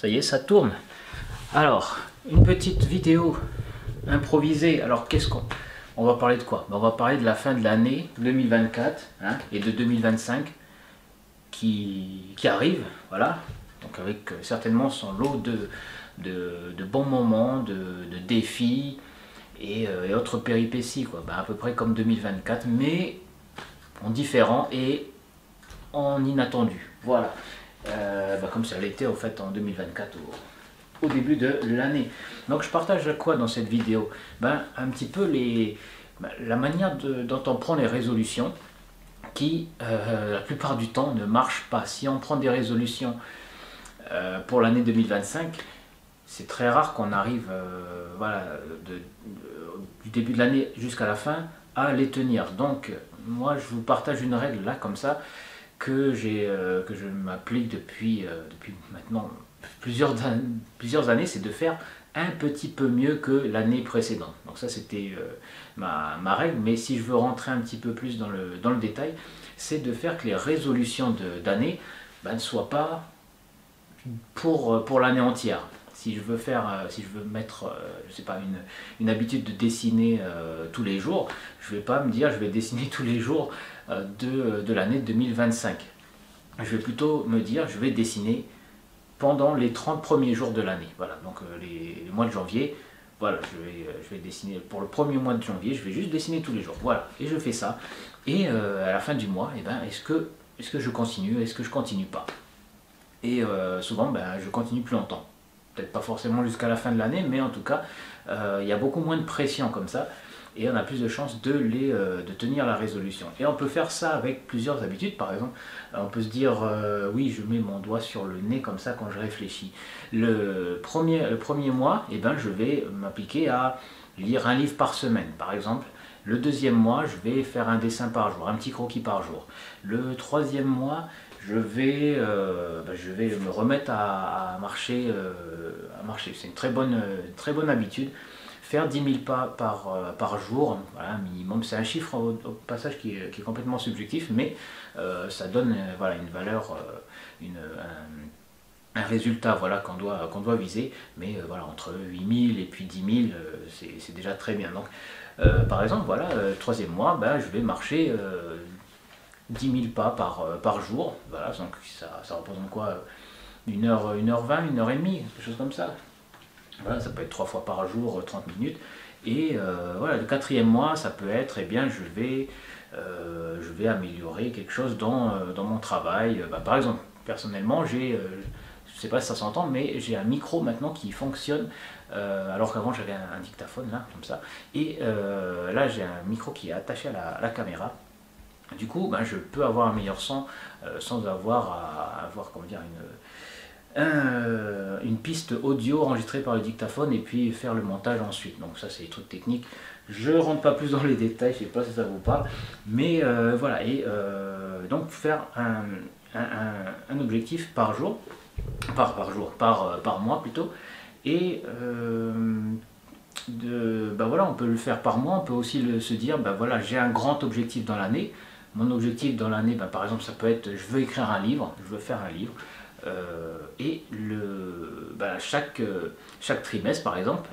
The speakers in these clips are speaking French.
Ça y est, ça tourne. Alors, une petite vidéo improvisée. Alors, on va parler de quoi? On va parler de la fin de l'année 2024 et de 2025 qui arrive. Voilà. Donc, avec certainement son lot de bons moments, de défis et autres péripéties. Quoi. À peu près comme 2024, mais en différent et en inattendu. Voilà. Comme ça l'était en fait en 2024 au début de l'année. Donc je partage quoi dans cette vidéo? Un petit peu la manière dont on prend les résolutions qui la plupart du temps ne marchent pas. Si on prend des résolutions pour l'année 2025, c'est très rare qu'on arrive du début de l'année jusqu'à la fin à les tenir. Donc moi je vous partage une règle là comme ça que je m'applique depuis maintenant plusieurs années, c'est de faire un petit peu mieux que l'année précédente. Donc ça c'était ma règle, mais si je veux rentrer un petit peu plus dans le détail, c'est de faire que les résolutions d'année ne soient pas pour l'année entière. Si je veux mettre, je sais pas, une habitude de dessiner tous les jours, je vais pas me dire je vais dessiner tous les jours de l'année 2025. Je vais plutôt me dire je vais dessiner pendant les 30 premiers jours de l'année. Voilà, donc les mois de janvier, voilà, je vais dessiner pour le premier mois de janvier, je vais juste dessiner tous les jours. Voilà, et je fais ça. Et à la fin du mois, est-ce que je continue, est-ce que je continue pas? Et souvent, je continue plus longtemps. Peut-être pas forcément jusqu'à la fin de l'année, mais en tout cas, il y a beaucoup moins de pression comme ça, et on a plus de chances de tenir la résolution. Et on peut faire ça avec plusieurs habitudes. Par exemple, on peut se dire, oui, je mets mon doigt sur le nez comme ça quand je réfléchis. Le premier mois, je vais m'appliquer à lire un livre par semaine, par exemple. Le deuxième mois, je vais faire un dessin par jour, un petit croquis par jour. Le troisième mois, je vais me remettre à marcher. C'est une très bonne habitude. Faire 10 000 pas par jour, voilà, minimum. C'est un chiffre au passage qui est complètement subjectif, mais ça donne une valeur, un résultat qu'on doit viser. Mais entre 8 000 et puis 10 000, c'est déjà très bien. Donc, par exemple, troisième mois, je vais marcher 10 000 pas par jour. Voilà, donc ça représente quoi? 1h20, 1h30, quelque chose comme ça. Voilà, ça peut être 3 fois par jour, 30 minutes. Et le quatrième mois, ça peut être, je vais améliorer quelque chose dans mon travail. Par exemple, personnellement, je ne sais pas si ça s'entend, mais j'ai un micro maintenant qui fonctionne, alors qu'avant j'avais un dictaphone là, comme ça. Et là, j'ai un micro qui est attaché à la caméra. Du coup, je peux avoir un meilleur son sans avoir à avoir une piste audio enregistrée par le dictaphone et puis faire le montage ensuite. Donc ça, c'est des trucs techniques. Je rentre pas plus dans les détails, je sais pas si ça vous parle, mais voilà. Et donc faire un objectif par jour, par mois plutôt. Et on peut le faire par mois. On peut aussi se dire, j'ai un grand objectif dans l'année. Mon objectif dans l'année, par exemple, ça peut être, je veux écrire un livre, je veux faire un livre. Chaque trimestre, par exemple,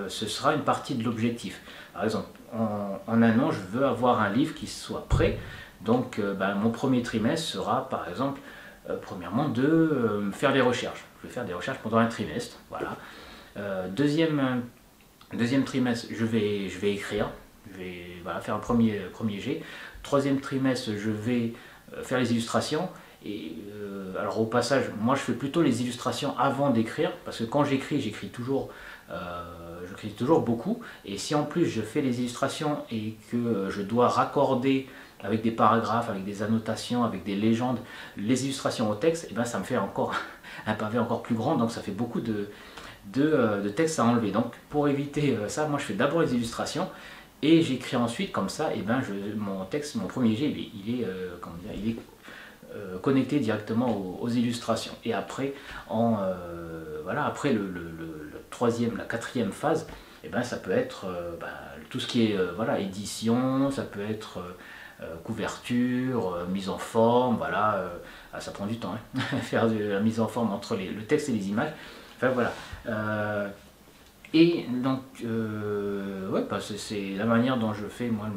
ce sera une partie de l'objectif. Par exemple, en un an, je veux avoir un livre qui soit prêt. Donc, mon premier trimestre sera, par exemple, premièrement, de faire des recherches. Je vais faire des recherches pendant un trimestre. Voilà. Deuxième trimestre, je vais écrire. Je vais faire un premier jet. Troisième trimestre, je vais faire les illustrations. Et alors au passage, moi je fais plutôt les illustrations avant d'écrire, parce que quand j'écris toujours beaucoup. Et si en plus je fais les illustrations et que je dois raccorder avec des paragraphes, avec des annotations, avec des légendes, les illustrations au texte, ça me fait encore un pavé encore plus grand, donc ça fait beaucoup de texte à enlever. Donc pour éviter ça, moi je fais d'abord les illustrations et j'écris ensuite, comme ça, mon texte, mon premier jet, il est connecté directement aux illustrations. Et après, après la quatrième phase, ça peut être tout ce qui est édition, ça peut être couverture, mise en forme, voilà. Ça prend du temps, hein, faire la mise en forme entre le texte et les images. Enfin voilà. Et donc, ouais, bah, c'est la manière dont je fais moi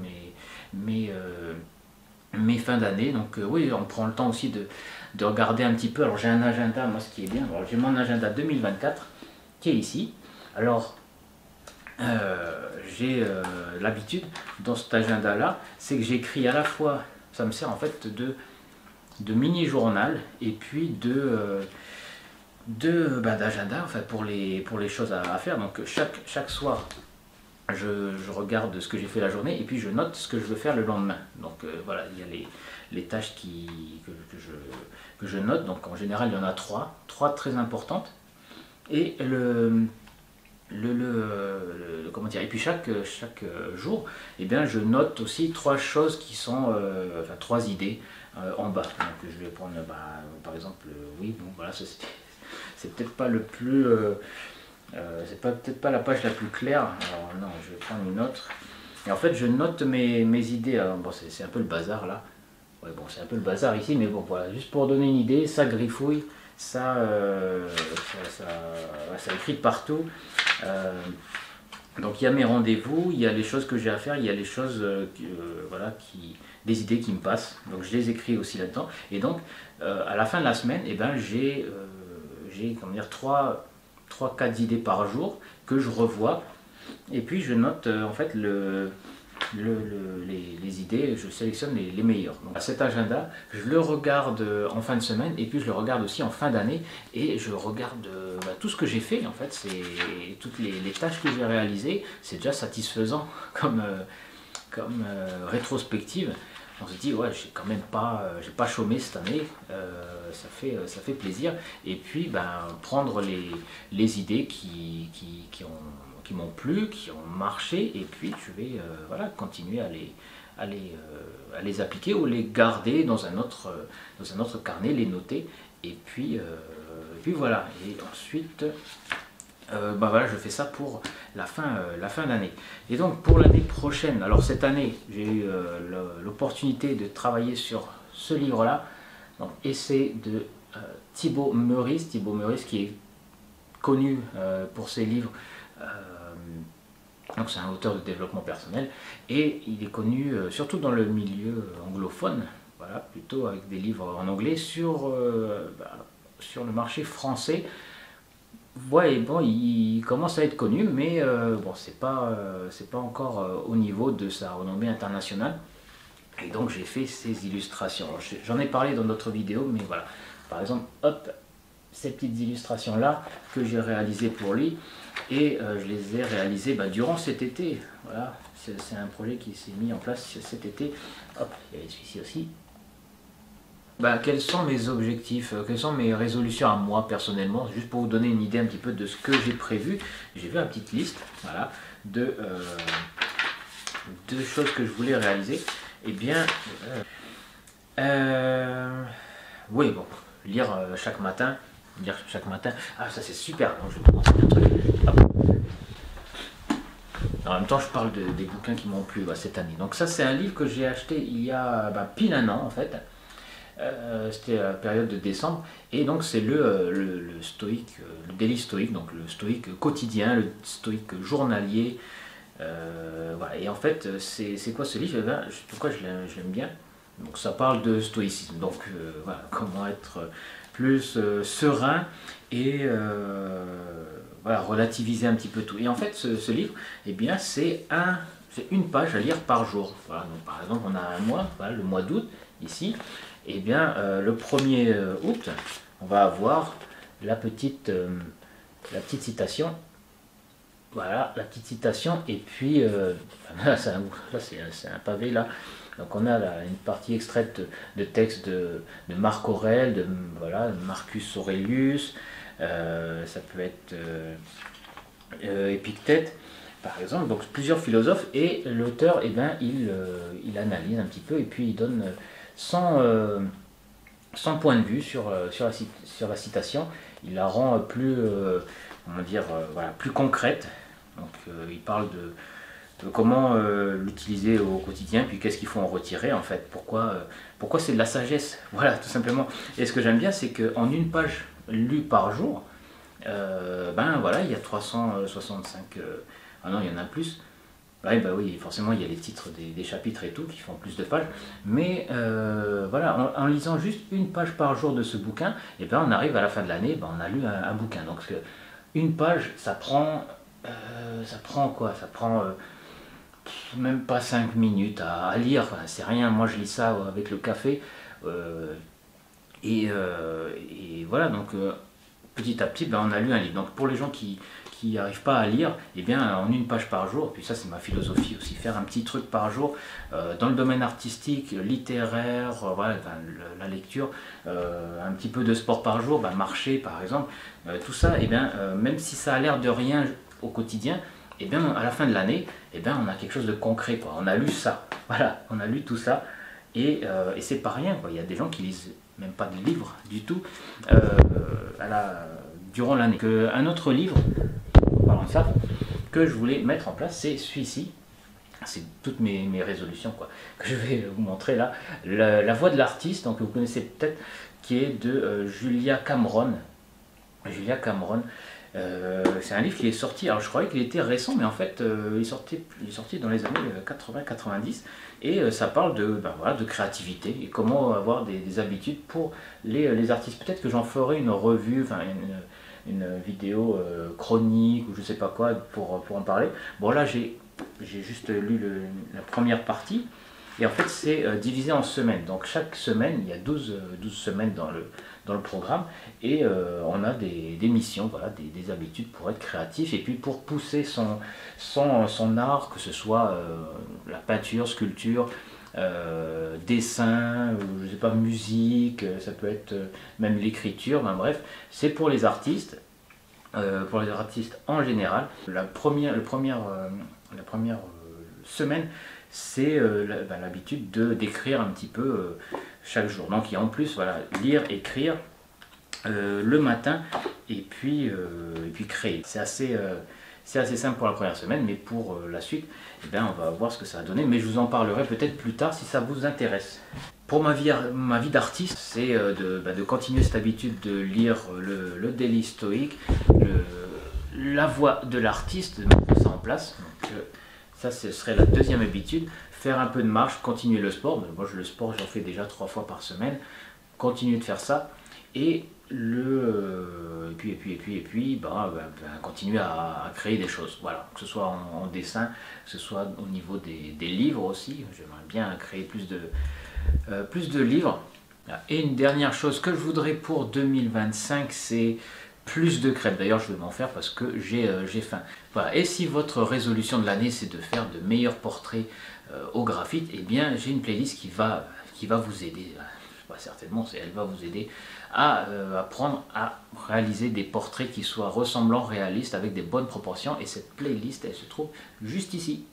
mes fins d'année. Donc oui, on prend le temps aussi de regarder un petit peu. Alors j'ai un agenda, moi ce qui est bien, j'ai mon agenda 2024 qui est ici. Alors j'ai l'habitude dans cet agenda là, c'est que j'écris à la fois, ça me sert en fait de mini-journal et puis d'agenda enfin, pour les choses à faire. Donc chaque soir, je regarde ce que j'ai fait la journée et puis je note ce que je veux faire le lendemain. Donc voilà, il y a les tâches que je note. Donc en général, il y en a trois très importantes. Et comment dire, et puis chaque jour, eh bien, je note aussi trois choses qui sont, enfin trois idées en bas. Donc je vais prendre, par exemple, oui, bon voilà, c'est peut-être pas le plus, c'est peut-être pas la page la plus claire. Alors non, je vais prendre une autre. Et en fait, je note mes idées. Alors, bon, c'est un peu le bazar là. Ouais, bon, c'est un peu le bazar ici, mais bon, voilà, juste pour donner une idée, ça griffouille, ça écrit de partout. Donc il y a mes rendez-vous, il y a les choses que j'ai à faire, il y a les choses, voilà, des idées qui me passent. Donc je les écris aussi là-dedans. Et donc à la fin de la semaine, eh ben, j'ai comment dire, 3-4 idées par jour que je revois. Et puis je note en fait les idées, je sélectionne les meilleures. Donc cet agenda, je le regarde en fin de semaine et puis je le regarde aussi en fin d'année et je regarde tout ce que j'ai fait en fait, c'est toutes les tâches que j'ai réalisées, c'est déjà satisfaisant comme rétrospective. On se dit ouais, j'ai quand même pas, j'ai pas chômé cette année, ça fait plaisir. Et puis prendre les idées qui m'ont plu, qui ont marché, et puis je vais voilà, continuer à les appliquer ou les garder dans un autre carnet, les noter, et puis voilà. Et ensuite, voilà, je fais ça pour la fin d'année. Et donc pour l'année prochaine, alors cette année, j'ai eu l'opportunité de travailler sur ce livre-là, donc Essai de Thibaut Meurice qui est connu pour ses livres. Donc c'est un auteur de développement personnel et il est connu surtout dans le milieu anglophone, voilà, plutôt avec des livres en anglais sur le marché français. Ouais, bon, il commence à être connu, mais bon, c'est pas encore au niveau de sa renommée internationale. Et donc j'ai fait ces illustrations. J'en ai parlé dans d'autres vidéos, mais voilà. Par exemple, hop, ces petites illustrations là que j'ai réalisées pour lui et je les ai réalisées durant cet été. Voilà, c'est un projet qui s'est mis en place cet été. Hop, il y avait celui-ci aussi. Quels sont mes objectifs, quelles sont mes résolutions à moi personnellement, juste pour vous donner une idée un petit peu de ce que j'ai prévu. J'ai fait une petite liste, voilà, de choses que je voulais réaliser. Eh bien, oui, bon, lire chaque matin, ah ça c'est super, donc je vais commencer un truc. Hop. En même temps, je parle des bouquins qui m'ont plu cette année. Donc ça, c'est un livre que j'ai acheté il y a pile un an en fait. C'était à la période de décembre, et donc c'est le stoïque, le daily stoïque, donc le stoïque quotidien, le stoïque journalier. Voilà. Et en fait, c'est quoi ce livre? Pourquoi je l'aime bien? Donc ça parle de stoïcisme, donc voilà, comment être plus serein et voilà, relativiser un petit peu tout. Et en fait, ce livre, eh bien, c'est une page à lire par jour. Voilà, donc par exemple, on a un mois, voilà, le mois d'août, ici. Eh bien, le 1er août, on va avoir la petite citation. Voilà, la petite citation. Et puis, là, c'est un pavé, là. Donc, on a là, une partie extraite de texte de Marc Aurèle, voilà, Marcus Aurelius. Ça peut être Épictète, par exemple. Donc, plusieurs philosophes. Et l'auteur, eh ben, il analyse un petit peu et puis il donne son point de vue sur la citation. Il la rend plus, comment dire, voilà, plus concrète. Donc il parle comment l'utiliser au quotidien, puis qu'est-ce qu'il faut en retirer en fait, pourquoi c'est de la sagesse, voilà tout simplement. Et ce que j'aime bien, c'est qu'en une page lue par jour, ben voilà, il y a 365, ah non il y en a plus. Ouais, bah oui, forcément il y a les titres des chapitres et tout qui font plus de pages, mais voilà, en lisant juste une page par jour de ce bouquin, et ben on arrive à la fin de l'année, ben on a lu un bouquin. Donc une page, ça prend quoi? Ça prend même pas 5 minutes à lire, enfin, c'est rien. Moi je lis ça avec le café, euh, et voilà, donc petit à petit, ben, on a lu un livre. Donc pour les gens qui n'arrivent pas à lire, eh bien en une page par jour, puis ça c'est ma philosophie aussi, faire un petit truc par jour dans le domaine artistique, littéraire, voilà, ben, la lecture, un petit peu de sport par jour, ben, marcher par exemple, tout ça, eh bien, même si ça a l'air de rien au quotidien, eh bien à la fin de l'année, eh bien, on a quelque chose de concret, quoi. On a lu ça, voilà, on a lu tout ça, et c'est pas rien, quoi. Il y a des gens qui lisent même pas de livres du tout durant l'année. Un autre livre, parlant de ça, que je voulais mettre en place, c'est celui-ci. C'est toutes mes résolutions quoi, que je vais vous montrer là. La voix de l'artiste, donc vous connaissez peut-être, qui est de Julia Cameron. Julia Cameron. C'est un livre qui est sorti, alors je croyais qu'il était récent, mais en fait il est sorti dans les années 80-90, et ça parle ben voilà, de créativité et comment avoir des habitudes pour les artistes. Peut-être que j'en ferai une revue, enfin une vidéo chronique ou je sais pas quoi pour en parler. Bon là j'ai juste lu la première partie, et en fait c'est divisé en semaines. Donc chaque semaine, il y a 12 semaines dans le programme, et on a des missions, voilà, des habitudes pour être créatif, et puis pour pousser son art, que ce soit la peinture, sculpture, dessin, je sais pas, musique, ça peut être même l'écriture, ben, bref, c'est pour les artistes en général. La première semaine, c'est l'habitude d'écrire un petit peu chaque jour. Donc il y a en plus, voilà, lire, écrire le matin, et puis créer. C'est assez simple pour la première semaine, mais pour la suite, eh bien, on va voir ce que ça va donner. Mais je vous en parlerai peut-être plus tard si ça vous intéresse. Pour ma vie d'artiste, c'est de continuer cette habitude de lire le Daily Stoic, la voix de l'artiste, de mettre ça en place. Donc, ça, ce serait la deuxième habitude. Faire un peu de marche, continuer le sport. Mais moi, le sport, j'en fais déjà 3 fois par semaine. Continuer de faire ça. Et puis continuer à créer des choses. Voilà, que ce soit en dessin, que ce soit au niveau des livres aussi. J'aimerais bien créer plus de livres. Et une dernière chose que je voudrais pour 2025, c'est plus de crêpes. D'ailleurs, je vais m'en faire parce que j'ai faim. Voilà. Et si votre résolution de l'année, c'est de faire de meilleurs portraits au graphite, eh bien, j'ai une playlist qui va vous aider. Certainement, elle va vous aider à apprendre à réaliser des portraits qui soient ressemblants, réalistes, avec des bonnes proportions. Et cette playlist, elle se trouve juste ici.